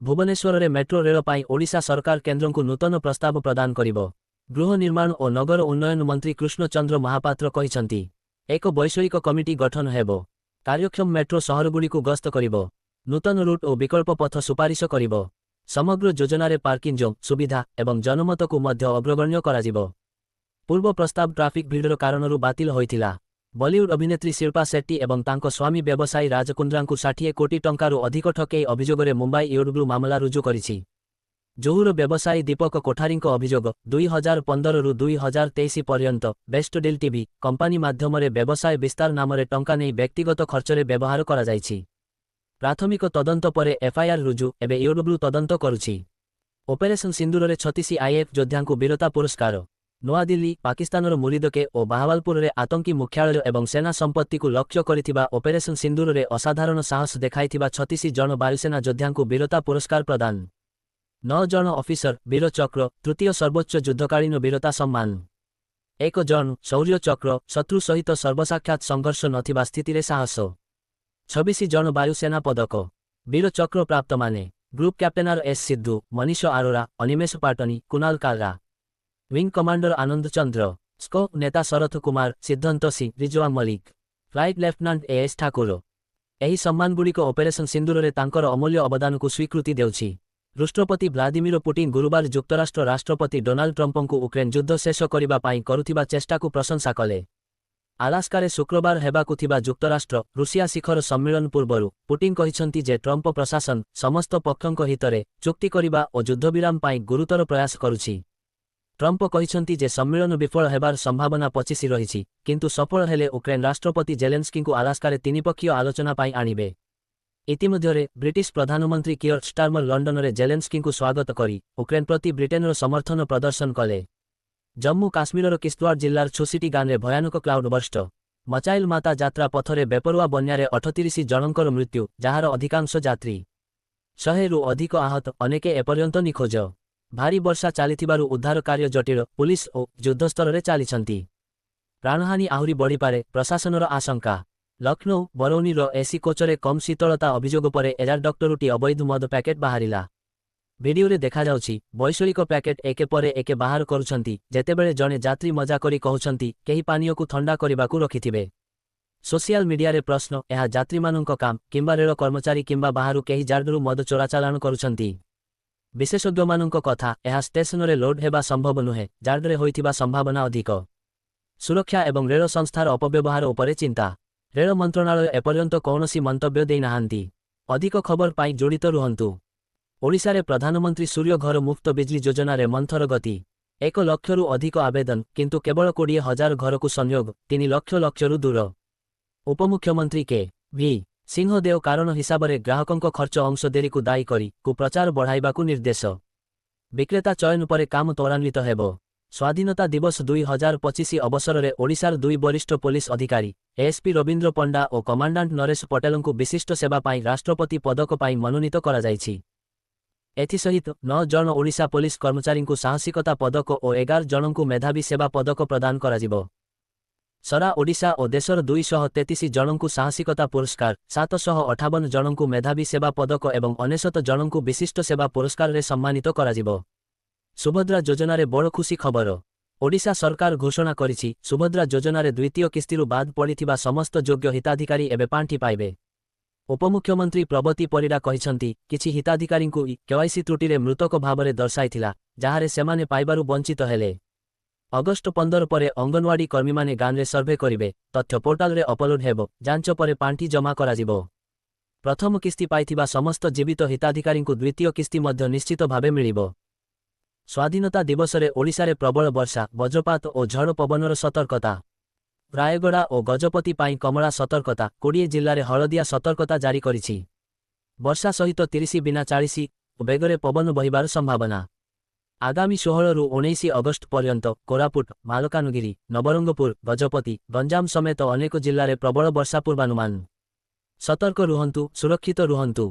भुवनेश्वर में metro rail पाई ओडिशा सरकार केन्द्र को नूतन प्रस्ताव प्रदान करिबो। गृह निर्माण और नगर उन्नयन मंत्री कृष्णचंद्र महापात्र कहिसंती एक वैषयिक कमिटी गठन हेबो। कार्यक्षम मेट्रो सहरगुड़िकु गस्त करिबो। नूतन रूट और विकल्प पथ सुपारिश करिबो। समग्र योजन पार्किंग जोन सुविधा एवं जनमत को मध्य अग्रगण्य कराजिबो। पूर्व प्रस्ताव ट्राफिक भिडर कारणरू बातिल होइथिला। बॉलीवुड अभिनेत्री शिल्पा शेट्टी एवं तांको स्वामी व्यवसायी राज कुंद्रांकु 60 कोटी टंकारु अधिक ठकेई अभियोगरे मुंबई ईओडब्ल्यू मामला रुजु करिछि। जोहुर व्यवसायी दीपक कोठारींको अभियोग 2015 रु 2023 पर्यंत बेस्ट डील टीवी कंपानी माध्यमरे व्यवसाय विस्तार नामरे टंका नै व्यक्तिगत खर्चरे व्यवहार करा जाइछि। प्राथमिक तदंत परे एफआईआर रुजु एबे ईओडब्ल्यू तदंत करुछि। ऑपरेशन सिंदूर 36 आईएफ योद्धांकु वीरता पुरस्कार। नूआदिल्ली पाकिस्तानर मुरीदके और बाहावालपुर रे आतंकी मुख्यालय एवं सेना संपत्ति को लक्ष्य करिथिबा ऑपरेशन सिंदूर रे असाधारण साहस देखाइथिबा 36 जन वायुसेना योद्धांकु वीरता पुरस्कार प्रदान। 9 जन ऑफिसर वीर चक्र तृतीय सर्वोच्च युद्धकालीन वीरता सम्मान। 1 जन शौर्य चक्र शत्रु सहित सर्वसाक्षात संघर्ष नथिबा स्थिति रे साहस। 26 जन वायुसेना पदक वीर चक्र प्राप्त माने ग्रुप कैप्टेनर S Sidhu Manish Arora Animesh Patni Kunal Kalra wing commander Anand Chandra स्को नेता Sharath Kumar Siddhant Singh Rizwan Malik flight lieutenant AS Thakur. एही सम्मानगुड़िक ऑपरेशन सिंदूर रे तांकर अमूल्य अवदान को स्वीकृति देउछि। राष्ट्रपति व्लादिमीर पुटिन गुरुवार युक्तराष्ट्र राष्ट्रपति डोनाल्ड ट्रंपଙ୍କୁ यूक्रेन युद्ध शेष करिबा पाई करुथिबा चेष्टा को प्रशंसा कले। आलास्कारे शुक्रवार हेबाकु थिबा युक्तराष्ट्र रूसिया शिखर सम्मेलन पूर्वरु पुटिन कहिसंती जे ट्रंप प्रशासन समस्त पक्षଙ୍କ हितरे चुक्ति करिबा और युद्धविराम पाई गुरुतर प्रयास करुछि। ट्रंप कहिसंती जे सम्मेलन विफल हेबार संभावना 25 रहिछि किंतु सफल हेले यूक्रेन राष्ट्रपति जेलेन्स्की को आलास्कारे तीनिपक्षीय आलोचना पाई आनिबे। इतिमध्यरे ब्रिटिश प्रधानमंत्री कियर स्टारमर लंडन रे जेलेन्स्की को स्वागत करी यूक्रेन प्रति ब्रिटेनर समर्थन प्रदर्शन कले। जम्मू काश्मीरर किश्तवाड़ जिल्लार छोसिटी गाँव में भयानक क्लाउड बर्स्ट मचाइल माता यात्रा पथरे बेपरुआ बन्यारे 38 जनंकर मृत्यु जहार अधिकांश यात्री 100 रु अधिक आहत अनेके एपर्यंत निखोज। भारी वर्षा चलिथिबारु उद्धार कार्य जटिल पुलिस और युद्धस्तर रे चालिछंती। प्राणहानि आहुरी बढ़िपारे प्रशासनर आशंका। लखनऊ बरौनीर एसी कोचरे कम शीतलता अभियोग परे एजार डॉक्टरुटी अवैध मद पैकेट बाहरिला। वीडियो रे देखा जाउछि वैषयिक पैकेट एके परे एके बाहर करुछंती जेतेबेले जणे यात्री मजा करी कहउछंती केही पानीय को ठंडा करिबाकू रखिथिबे। सोशल मीडिया रे प्रश्न एहा यात्री मानक काम किंबा रेल कर्मचारी किंबा बाहरु केही जार्डरू मद चोराचालान करुछंती। विशेषज्ञ मानक कथा एहा स्टेशन रे लोड हेबा संभव नुहे जार्डरे होइथिबा संभावना अधिक। सुरक्षा एवं रेल संस्थार अपव्यवहार उपरे चिंता। रेल मंत्रणालय एपर्यंत कौनसी मंतव्य देई नाहांती। अधिक खबर पाई जोड़ित रुहंतु। ओडिशा रे प्रधानमंत्री सूर्य घर मुक्त बिजली योजना रे मंथर गति। 1 लाख रु अधिक आवेदन किंतु केवल 20,000 घर को संयोग 3 लाख रु दूर। उपमुख्यमंत्री के भी सिंहदेव कारण हिसाब से ग्राहकों खर्च अंश देरी को दायी करी कुप्रचार बढ़ाइबाकू निर्देश। विक्रेता चयन पर काम त्वरान्वित हेबो। स्वाधीनता दिवस 2025 अवसर में ओडिशार 2 वरिष्ठ पुलिस अधिकारी एएसपी रवींद्र पंडा और कमांडांट नरेश पटेल को विशिष्ट सेवा पाई राष्ट्रपति पदक पाई मनोनीत करा जायछि। एथिसहित 9 जन ओडिशा पुलिस कर्मचारी को साहसिकता पदक और 11 जन को मेधावी सेवा पदक प्रदान कराजिबो। सरा ओडिशा और देशर 233 जन को साहसिकता पुरस्कार 758 जन को मेधावी सेवा पदक एवं 69 जन को विशिष्ट सेवा पुरस्कार रे सम्मानित कराजिबो। सुभद्रा योजना रे बड़ खुशी खबर। ओडिशा सरकार घोषणा करिछि सुभद्रा योजना रे द्वितीय किस्तिरु बाद पड़िथिबा समस्त योग्य हिताधिकारी एबे पांठी पाइबे। उपमुख्यमंत्री प्रबती परिडा कहिसंती किछि हिताधिकारी को केवाईसी त्रुटि रे मृतक भाव में दर्शाइथिला जहारे सेमाने पाइबारु वंचित हेले। अगस्ट 15 परे अंगनवाड़ी कर्मी माने गाँव रे सर्वे करिवे तथ्य पोर्टाल रे अपलोड हेबो जांच परे पांठी जमा कराजिबो। प्रथम किस्ती पाइथिबा समस्त जीवित हिताधिकारी को द्वितीय किस्ती मध्य निश्चित भावे मिलिबो। स्वाधीनता दिवस रे ओडिशा रे प्रबल वर्षा वज्रपात और झड़ पवनर सतर्कता। रायगड़ा और गजपति पाई कमला सतर्कता 20 जिल्ला रे हलदिया सतर्कता जारी करिछि। वर्षा सहित 30 बिना 40 बेगरे पवन बहिबार संभावना। आगामी 16 रु 19 अगस्ट पर्यंत कोरापुट मालकानगिरी नवरंगपुर गजपति गंजाम समेत अनेक जिल्ला रे प्रबल वर्षा पूर्वानुमान। सतर्क रुहंतु सुरक्षित रुहंतु।